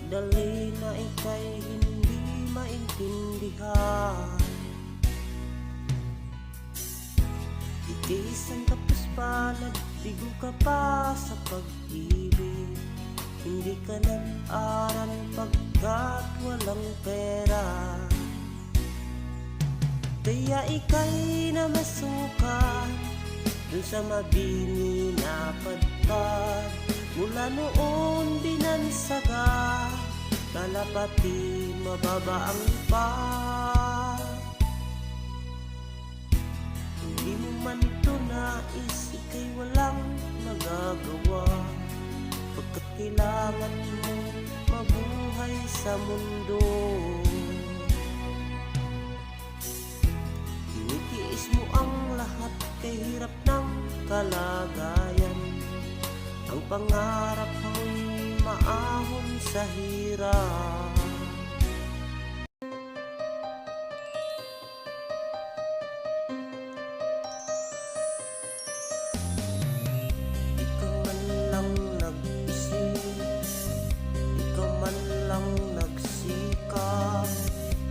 Dali na ika'y hindi maintindihan. Itiis ang tapos palad, bigo ka pa sa pag-ibig. Hindi ka nag-aral pagkat walang pera. Kaya ika'y namasukan dun sa mabini na padpad. Mula noon binansaga, kalapati mababa ang pag. Hindi mo man ito nais, ika'y walang magagawa. Pagkat kailangan mo mabuhay sa mundo. Tinitiis mo ang lahat kay hirap ng kalagayan. Ang pangarap mo'y maahon sa hirap. Ikaw man lang nag-isip, ikaw man lang nagsikap.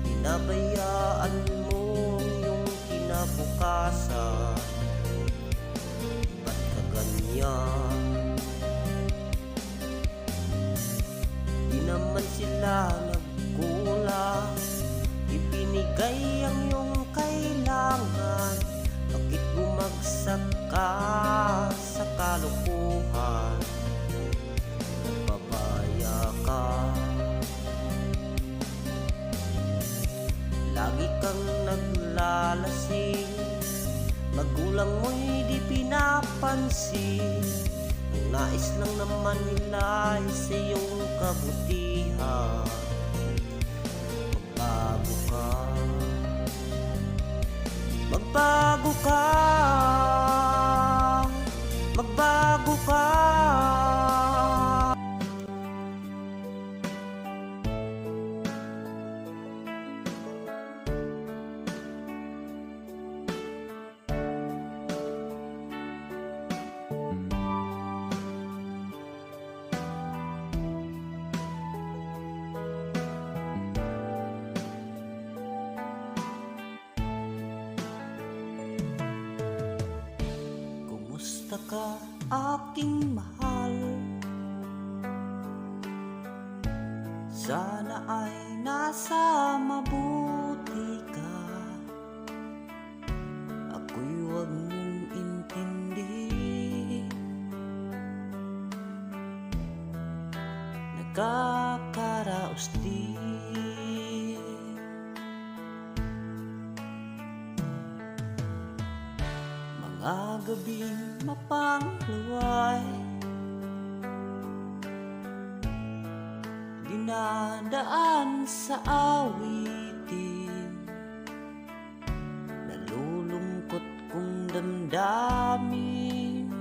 Pinabayaan mo yung kinabukasan. Ba't ka ganyan? Di naman sila nagkulang, ibinigay ang iyong kailangan. Bakit bumagsak ka sa kalukuhan? Pabaya ka, lagi kang naglalasing. Magulang mo'y di pinapansin. Ang nais lang naman nila ay sa iyong kabutihan. Magbago ka, magbago ka, magbago ka. Kumusta ka, aking mahal? Sana ay nasa mabuti ka. Ako'y huwag mong intindihin. Nagkakaraos din. Mga gabing mapangluway, dinadaan sa awitin. Nalulungkot kong damdamin,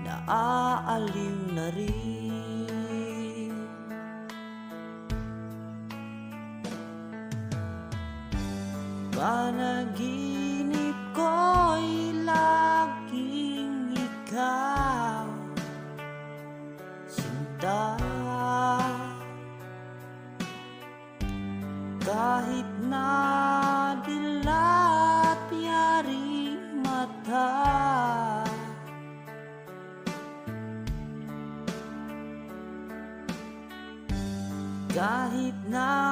naaaliw na rin. Panaginip ko'y laging ikaw, sinta. Kahit na dilat yaring mata, kahit na